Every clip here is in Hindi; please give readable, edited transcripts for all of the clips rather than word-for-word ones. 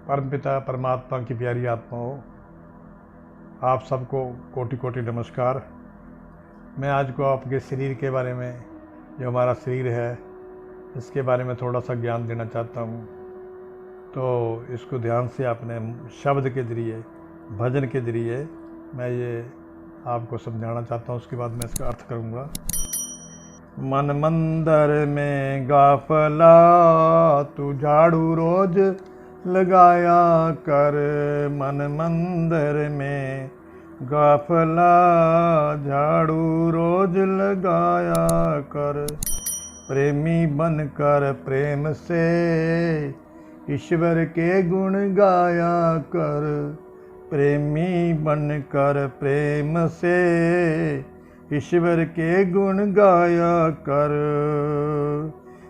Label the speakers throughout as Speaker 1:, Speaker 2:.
Speaker 1: परमपिता परमात्मा की प्यारी आत्माओं, आप सबको कोटि कोटि नमस्कार। मैं आज को आपके शरीर के बारे में, जो हमारा शरीर है, इसके बारे में थोड़ा सा ज्ञान देना चाहता हूँ। तो इसको ध्यान से अपने शब्द के ज़रिए, भजन के ज़रिए मैं ये आपको समझाना चाहता हूँ। उसके बाद मैं इसका अर्थ करूँगा। मन मंदिर में गाफला, तू झाड़ू रोज लगाया कर। मन मंदिर में गाफला, झाड़ू रोज लगाया कर। प्रेमी बनकर प्रेम से ईश्वर के गुण गाया कर। प्रेमी बनकर प्रेम से ईश्वर के गुण गाया कर।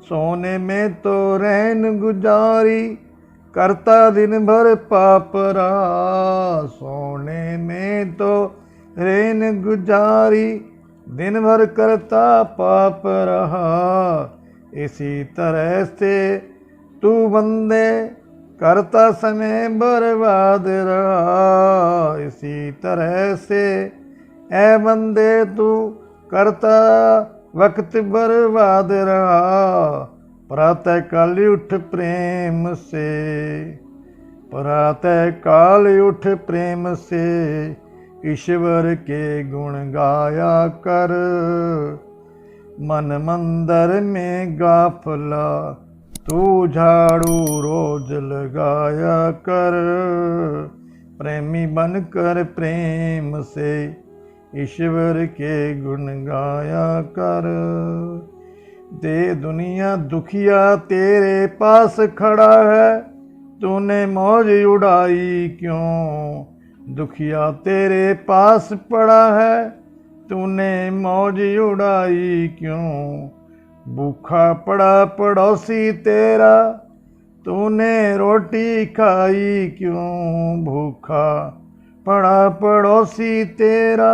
Speaker 1: सोने में तो रैन गुजारी, करता दिन भर पाप रहा। सोने में तो रैन गुजारी, दिन भर करता पाप रहा। इसी तरह से तू बंदे करता समय बर्बाद रहा। इसी तरह से ऐ बंदे तू करता वक्त बर्बाद रहा। प्रातः काल उठ प्रेम से, प्रातः काल उठ प्रेम से ईश्वर के गुण गाया कर। मन मंदिर में गाफला, तू झाड़ू रोज लगाया कर। प्रेमी बनकर प्रेम से ईश्वर के गुण गाया कर। दे दुनिया दुखिया तेरे पास खड़ा है, तूने मौज उड़ाई क्यों? दुखिया तेरे पास पड़ा है, तूने मौज उड़ाई क्यों? भूखा पड़ा पड़ोसी तेरा, तूने रोटी खाई क्यों? भूखा पड़ा पड़ोसी तेरा,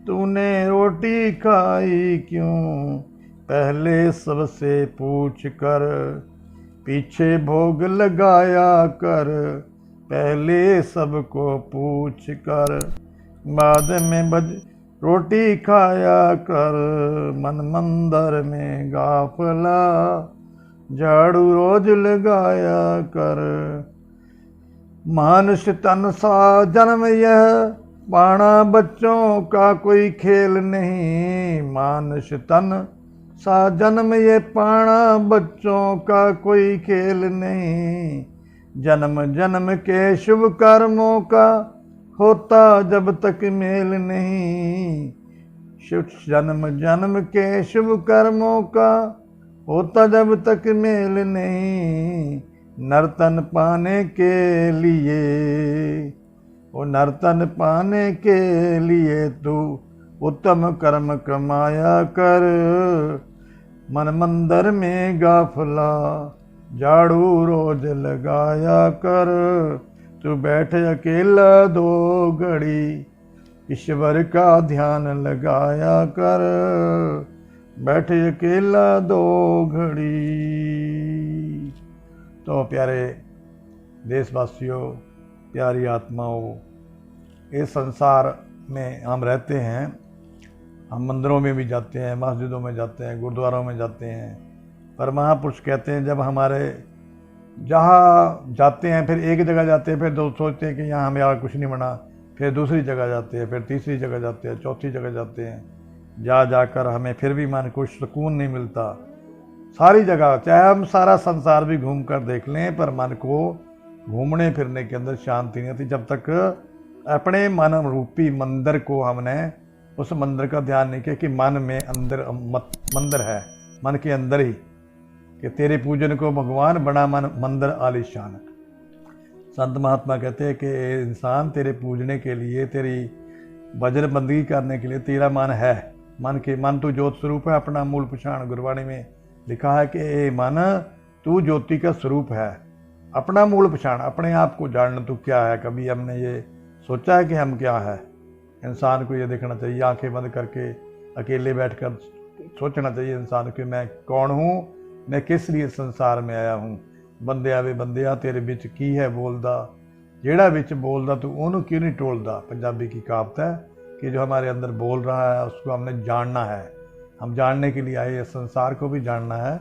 Speaker 1: तूने रोटी खाई क्यों? पहले सबसे पूछ कर, पीछे भोग लगाया कर। पहले सबको पूछ कर, बाद में रोटी खाया कर। मन मंदिर में गाफला, झाड़ू रोज लगाया कर। मानुष तन सा जन्म यह, पाना बच्चों का कोई खेल नहीं। मानुष तन सा जन्म ये, पाना बच्चों का कोई खेल नहीं। जन्म जन्म के शुभ कर्मों का होता जब तक मेल नहीं। जन्म जन्म के शुभ कर्मों का होता जब तक मेल नहीं। नर्तन पाने के लिए, वो नर्तन पाने के लिए तू उत्तम कर्म कमाया कर। मन मंदिर में गाफला, झाड़ू रोज लगाया कर। तू बैठ अकेला दो घड़ी, ईश्वर का ध्यान लगाया कर। बैठ अकेला दो घड़ी। तो प्यारे देशवासियों, प्यारी आत्माओं, इस संसार में हम रहते हैं। हम मंदिरों में भी जाते हैं, मस्जिदों में जाते हैं, गुरुद्वारों में जाते हैं। पर महापुरुष कहते हैं, जब हमारे जहाँ जाते हैं, फिर एक जगह जाते हैं, फिर दो सोचते हैं कि यहाँ हमें और कुछ नहीं बना, फिर दूसरी जगह जाते हैं, फिर तीसरी जगह जाते हैं, चौथी जगह जाते हैं। जाकर हमें फिर भी मन को सुकून नहीं मिलता। सारी जगह, चाहे हम सारा संसार भी घूम कर देख लें, पर मन को घूमने फिरने के अंदर शांति नहीं आती जब तक अपने मन रूपी मंदिर को हमने, उस मंदिर का ध्यान नहीं किया कि मन में अंदर मंदिर है, मन के अंदर ही, कि तेरे पूजन को भगवान बड़ा मन मंदिर आलीशान। संत महात्मा कहते हैं कि इंसान तेरे पूजने के लिए, तेरी भजन बंदगी करने के लिए तेरा मन है। मन तू ज्योत स्वरूप है, अपना मूल पहचान। गुरबाणी में लिखा है कि ए मन, तू ज्योति का स्वरूप है। अपना मूल पहचान, अपने आप को जानना तू क्या है। कभी हमने ये सोचा है कि हम क्या है? इंसान को ये देखना चाहिए, आंखें बंद करके अकेले बैठकर सोचना चाहिए इंसान कि मैं कौन हूँ, मैं किस लिए संसार में आया हूँ। ਬੰਦਿਆ ਵੇ ਬੰਦਿਆ तेरे ਵਿੱਚ ਕੀ है बोलदा, जेड़ा विच बोलदा तू ओनू क्यों नहीं टोलदा। पंजाबी की कहावत है कि जो हमारे अंदर बोल रहा है उसको हमने जानना है। हम जानने के लिए आए, इस संसार को भी जानना है,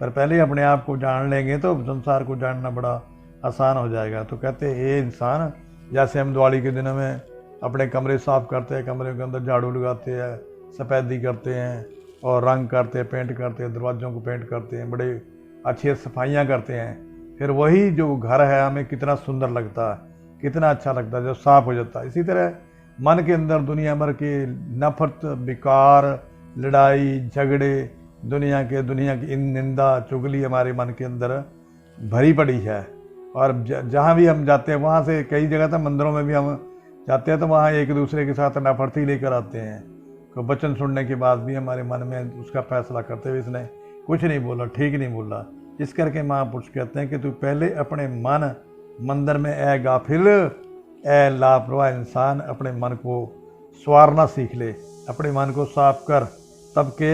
Speaker 1: पर पहले अपने आप को जान लेंगे तो संसार को जानना बड़ा आसान हो जाएगा। तो कहते हैं ये इंसान, जैसे हम दिवाली के दिनों में अपने कमरे साफ़ करते हैं, कमरे के अंदर झाड़ू लगाते हैं, सफ़ेदी करते हैं और रंग करते हैं, पेंट करते हैं, दरवाज़ों को पेंट करते हैं, बड़े अच्छी सफाइयाँ करते हैं, फिर वही जो घर है हमें कितना सुंदर लगता है, कितना अच्छा लगता है जब साफ़ हो जाता है। इसी तरह मन के अंदर दुनिया भर के नफरत, बेकार, लड़ाई झगड़े, दुनिया की निंदा चुगली हमारे मन के अंदर भरी पड़ी है। और जहाँ भी हम जाते हैं वहाँ से, कई जगह तो मंदिरों में भी हम जाते हैं तो वहाँ एक दूसरे के साथ नफरत ही लेकर आते हैं। तो वचन सुनने के बाद भी हमारे मन में उसका फैसला करते हुए इसने कुछ नहीं बोला, ठीक नहीं बोला। इस करके महापुरुष कहते हैं कि तू पहले अपने मन मंदिर में ए गाफिल ए लापरवाह इंसान, अपने मन को संवारना सीख ले, अपने मन को साफ कर। तब के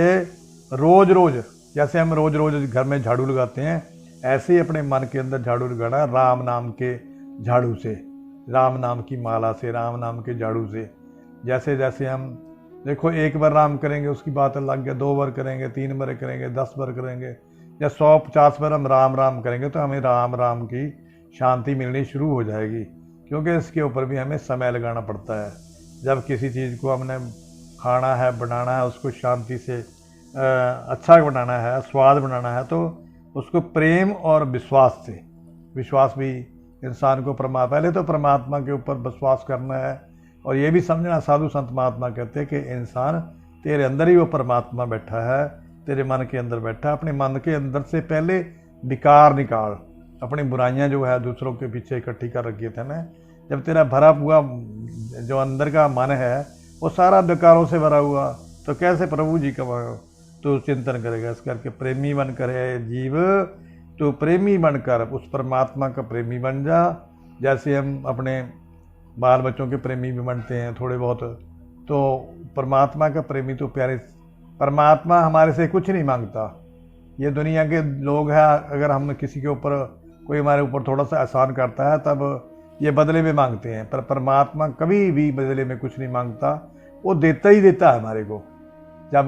Speaker 1: रोज़ रोज़, जैसे हम रोज़ रोज़ घर में झाड़ू लगाते हैं, ऐसे ही अपने मन के अंदर झाड़ू लगाना, राम नाम के झाड़ू से, राम नाम की माला से, राम नाम के झाड़ू से। जैसे जैसे हम देखो, एक बार राम करेंगे उसकी बात अलग है, 2 बार करेंगे, 3 बार करेंगे, 10 बार करेंगे, या 100-50 बार हम राम राम करेंगे तो हमें राम राम की शांति मिलनी शुरू हो जाएगी। क्योंकि इसके ऊपर भी हमें समय लगाना पड़ता है। जब किसी चीज़ को हमने खाना है, बनाना है, उसको शांति से अच्छा बनाना है, स्वाद बनाना है, तो उसको प्रेम और विश्वास से, विश्वास भी इंसान को पहले तो परमात्मा के ऊपर विश्वास करना है। और ये भी समझना, साधु संत महात्मा कहते हैं कि इंसान तेरे अंदर ही वो परमात्मा बैठा है, तेरे मन के अंदर बैठा है। अपने मन के अंदर से पहले विकार निकाल, अपनी बुराइयां जो है दूसरों के पीछे इकट्ठी कर रखी थे ना। जब तेरा भरा हुआ जो अंदर का मन है वो सारा विकारों से भरा हुआ, तो कैसे प्रभु जी का तो चिंतन करेगा। इस करके प्रेमी बन करे जीव, तो प्रेमी बनकर उस परमात्मा का प्रेमी बन जा। जैसे हम अपने बाल बच्चों के प्रेमी भी बनते हैं थोड़े बहुत, तो परमात्मा का प्रेमी तो प्यारे, परमात्मा हमारे से कुछ नहीं मांगता। ये दुनिया के लोग हैं, अगर हम किसी के ऊपर, कोई हमारे ऊपर थोड़ा सा एहसान करता है तब ये बदले में मांगते हैं, पर परमात्मा कभी भी बदले में कुछ नहीं मांगता, वो देता ही देता है हमारे को। जब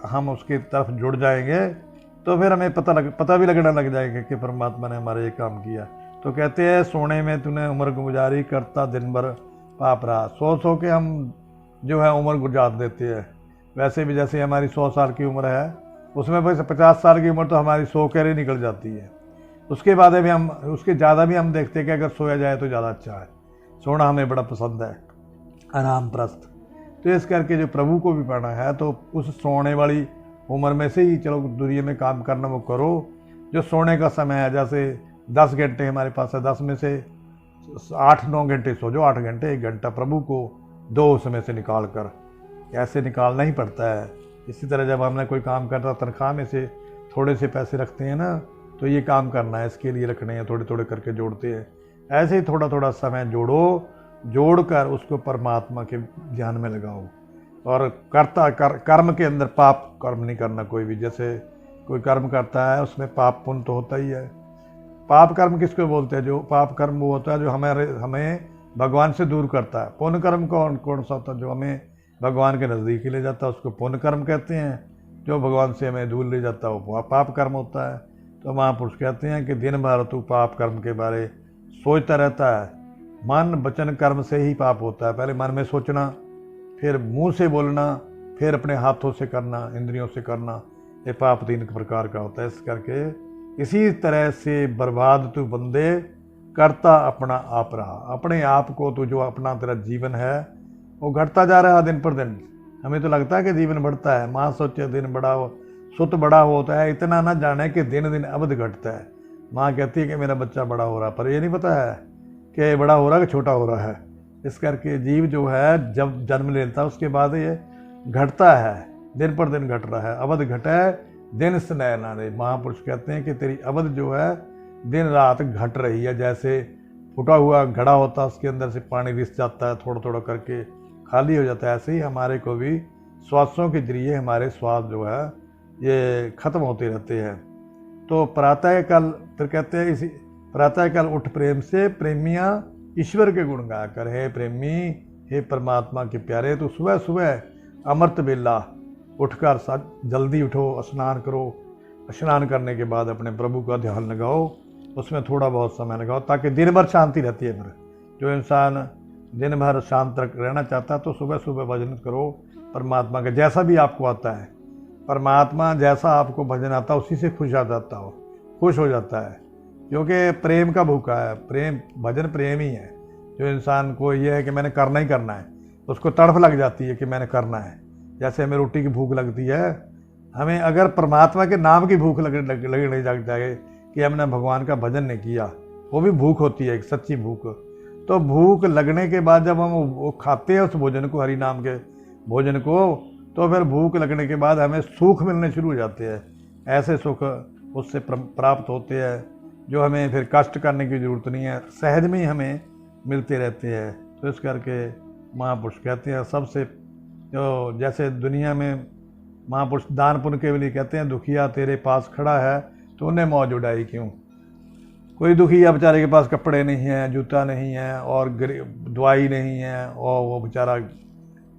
Speaker 1: हम उसकी तरफ जुड़ जाएंगे तो फिर हमें पता भी लगने लग जाएगा कि परमात्मा ने हमारे ये काम किया। तो कहते हैं सोने में तूने उम्र गुजारी, करता दिन भर पाप रहा। सो के हम जो है उम्र गुजार देते हैं। वैसे भी जैसे हमारी 100 साल की उम्र है, उसमें बस 50 साल की उम्र तो हमारी 100 कैरी निकल जाती है। उसके बाद भी हम, उसके ज़्यादा भी हम देखते हैं कि अगर सोया जाए तो ज़्यादा अच्छा है। सोना हमें बड़ा पसंद है, आराम प्रस्त। तो इस करके जो प्रभु को भी पाना है तो उस सोने वाली उम्र में से ही चलो दुनिया में काम करना वो करो। जो सोने का समय है, जैसे 10 घंटे हमारे पास है, 10 में से 8-9 घंटे सो जो, 8 घंटे, 1 घंटा प्रभु को दो उसमें से निकाल कर, ऐसे निकालना ही पड़ता है। इसी तरह जब हमने कोई काम करता, तनख्वाह में से थोड़े से पैसे रखते हैं ना, तो ये काम करना है, इसके लिए रखने हैं, थोड़े थोड़े करके जोड़ते हैं। ऐसे ही थोड़ा थोड़ा समय जोड़ो, जोड़कर उसको परमात्मा के ध्यान में लगाओ। और कर्म के अंदर पाप कर्म नहीं करना कोई भी। जैसे कोई कर्म करता है उसमें पाप पुण्य तो होता ही है। पाप कर्म किसको बोलते हैं? जो पाप कर्म वो होता है जो हमें भगवान से दूर करता है। पुण्य कर्म कौन सा होता है? जो हमें भगवान के नज़दीक ले जाता है, उसको पुण्य कर्म कहते हैं। जो भगवान से हमें दूर ले जाता है वो पाप कर्म होता है। तो महापुरुष कहते हैं कि दिन भर तू पाप कर्म के बारे सोचता रहता है। मन वचन कर्म से ही पाप होता है। पहले मन में सोचना, फिर मुंह से बोलना, फिर अपने हाथों से करना, इंद्रियों से करना, ये पाप 3 प्रकार का होता है। इस करके इसी तरह से बर्बाद तू बंदे करता अपना आप रहा। अपने आप को तो जो अपना तेरा जीवन है वो घटता जा रहा है दिन पर दिन। हमें तो लगता है कि जीवन बढ़ता है। माँ सोचे दिन बड़ा हो, सुत बड़ा होता है, इतना ना जाने कि दिन दिन अवध घटता है। माँ कहती है कि मेरा बच्चा बड़ा हो रहा है, पर ये नहीं पता है कि बड़ा हो रहा है कि छोटा हो रहा है। इस करके जीव जो है जब जन्म लेता है उसके बाद ये घटता है, दिन पर दिन घट रहा है। अवध घटा है दिन स्नेह नारे। महापुरुष कहते हैं कि तेरी अवध जो है दिन रात घट रही है। जैसे फूटा हुआ घड़ा होता है, उसके अंदर से पानी रिस जाता है, थोड़ा थोड़ा करके खाली हो जाता है। ऐसे ही हमारे को भी श्वासों के जरिए हमारे श्वास जो है ये ख़त्म होते रहते हैं। तो प्रातःकाल फिर कहते हैं इसी प्रातःकाल उठ प्रेम से प्रेमियाँ ईश्वर के गुण गाया कर। हे प्रेमी, हे परमात्मा के प्यारे, तो सुबह सुबह अमृत बेला उठकर जल्दी उठो, स्नान करो। स्नान करने के बाद अपने प्रभु का ध्यान लगाओ, उसमें थोड़ा बहुत समय लगाओ, ताकि दिन भर शांति रहती है। फिर जो इंसान दिन भर शांत रहना चाहता है तो सुबह सुबह भजन करो परमात्मा का, जैसा भी आपको आता है। परमात्मा जैसा आपको भजन आता है उसी से खुश हो जाता है, क्योंकि प्रेम का भूखा है। प्रेम, भजन प्रेम ही है। जो इंसान को ये है कि मैंने करना ही करना है, उसको तड़फ लग जाती है कि मैंने करना है। जैसे हमें रोटी की भूख लगती है, हमें अगर परमात्मा के नाम की भूख लगने लग जाए कि हमने भगवान का भजन नहीं किया, वो भी भूख होती है, एक सच्ची भूख। तो भूख लगने के बाद जब हम वो खाते हैं उस भोजन को, हरि नाम के भोजन को, तो फिर भूख लगने के बाद हमें सुख मिलने शुरू हो जाते हैं। ऐसे सुख उससे प्राप्त होते हैं जो हमें फिर कष्ट करने की ज़रूरत नहीं है, सहज में ही हमें मिलते रहते हैं। तो इस करके महापुरुष कहते हैं सबसे, जो जैसे दुनिया में महापुरुष दान पुण्य के लिए कहते हैं, दुखिया तेरे पास खड़ा है तो उन्हें मौज उड़ाई क्यों। कोई दुखिया बेचारे के पास कपड़े नहीं है, जूता नहीं है और दवाई नहीं है, और वो बेचारा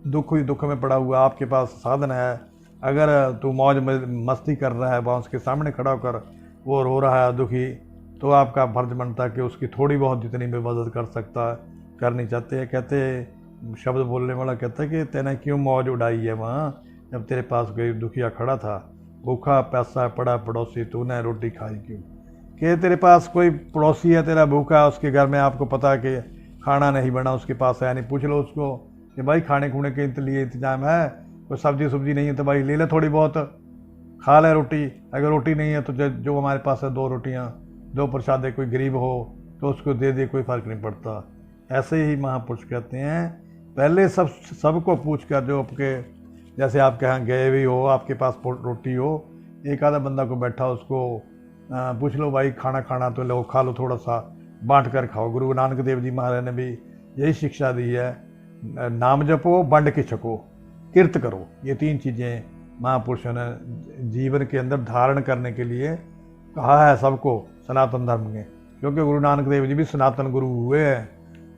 Speaker 1: दुख में पड़ा हुआ, आपके पास साधन है, अगर तू मौज मस्ती कर रहा है, वहाँ उसके सामने खड़ा होकर वो रो रहा है दुखी, तो आपका फर्ज बनता है कि उसकी थोड़ी बहुत जितनी भी मदद कर सकता है करनी चाहते हैं। कहते शब्द बोलने वाला कहता है कि तेने क्यों मौज उड़ाई है वहाँ, जब तेरे पास कोई दुखिया खड़ा था, भूखा प्यासा पड़ा पड़ोसी, तूने रोटी खाई क्यों। कि तेरे पास कोई पड़ोसी है, तेरा भूखा, उसके घर में आपको पता है कि खाना नहीं बना, उसके पास है नहीं, पूछ लो उसको कि भाई खाने खूने के लिए इंतजाम है, कोई सब्जी नहीं है तो भाई ले ले, थोड़ी बहुत खा ले रोटी। अगर रोटी नहीं है तो जो हमारे पास है 2 रोटियाँ, 2 प्रसादे, कोई गरीब हो तो उसको दे दे, कोई फ़र्क नहीं पड़ता। ऐसे ही महापुरुष कहते हैं, पहले सबको पूछ कर, जो आपके जैसे आप कहाँ गए भी हो, आपके पास रोटी हो, एक आधा बंदा को बैठा उसको पूछ लो भाई खाना तो लो, खा लो, थोड़ा सा बांट कर खाओ। गुरु नानक देव जी महाराज ने भी यही शिक्षा दी है, नाम जपो, बंड के छको, कीर्त करो। ये 3 चीज़ें महापुरुषों ने जीवन के अंदर धारण करने के लिए कहा है सबको, सनातन धर्म में। क्योंकि गुरु नानक देव जी भी सनातन गुरु हुए हैं,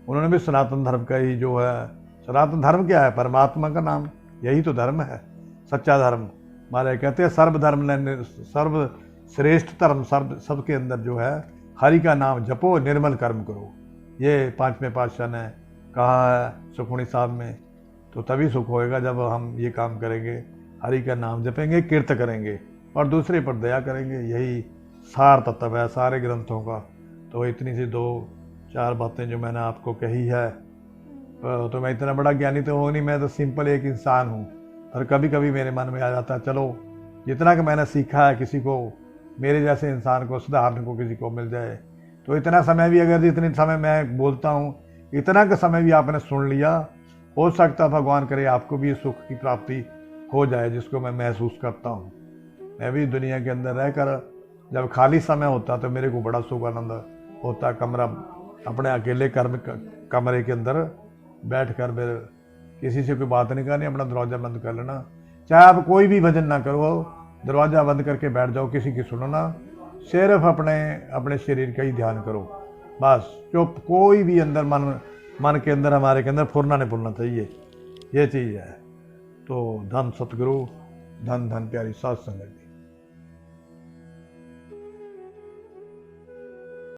Speaker 1: उन्होंने भी सनातन धर्म का ही जो है, सनातन धर्म क्या है, परमात्मा का नाम, यही तो धर्म है, सच्चा धर्म। हमारे कहते हैं सर्वश्रेष्ठ धर्म सबके अंदर जो है, हरि का नाम जपो, निर्मल कर्म करो। ये 5वें पातशाह ने कहा है सुखमणि साहब में। तो तभी सुख होएगा जब हम ये काम करेंगे, हरि का नाम जपेंगे, कीर्त करेंगे और दूसरे पर दया करेंगे। यही सार तत्व है सारे ग्रंथों का। तो इतनी सी 2-4 बातें जो मैंने आपको कही है, तो मैं इतना बड़ा ज्ञानी तो हूँ नहीं, मैं तो सिंपल एक इंसान हूँ। और कभी कभी मेरे मन में आ जाता है, चलो जितना कि मैंने सीखा है, किसी को, मेरे जैसे इंसान को सुधारने को किसी को मिल जाए, तो इतना समय भी, अगर जितने समय मैं बोलता हूँ इतना का समय भी आपने सुन लिया, हो सकता भगवान करे आपको भी सुख की प्राप्ति हो जाए, जिसको मैं महसूस करता हूँ। मैं भी दुनिया के अंदर रहकर जब खाली समय होता तो मेरे को बड़ा सुख आनंद होता, कमरा अपने अकेले कमरे के अंदर बैठ कर फिर किसी से कोई बात नहीं करनी, अपना दरवाज़ा बंद कर लेना। चाहे आप कोई भी भजन ना करो, दरवाज़ा बंद करके बैठ जाओ, किसी की सुनो ना, सिर्फ अपने शरीर का ही ध्यान करो, बस चुप। कोई भी अंदर मन के अंदर, हमारे के अंदर फुरना नहीं फुरना चाहिए, ये चीज़ है। तो धन सतगुरु, धन धन प्यारी साध संगत।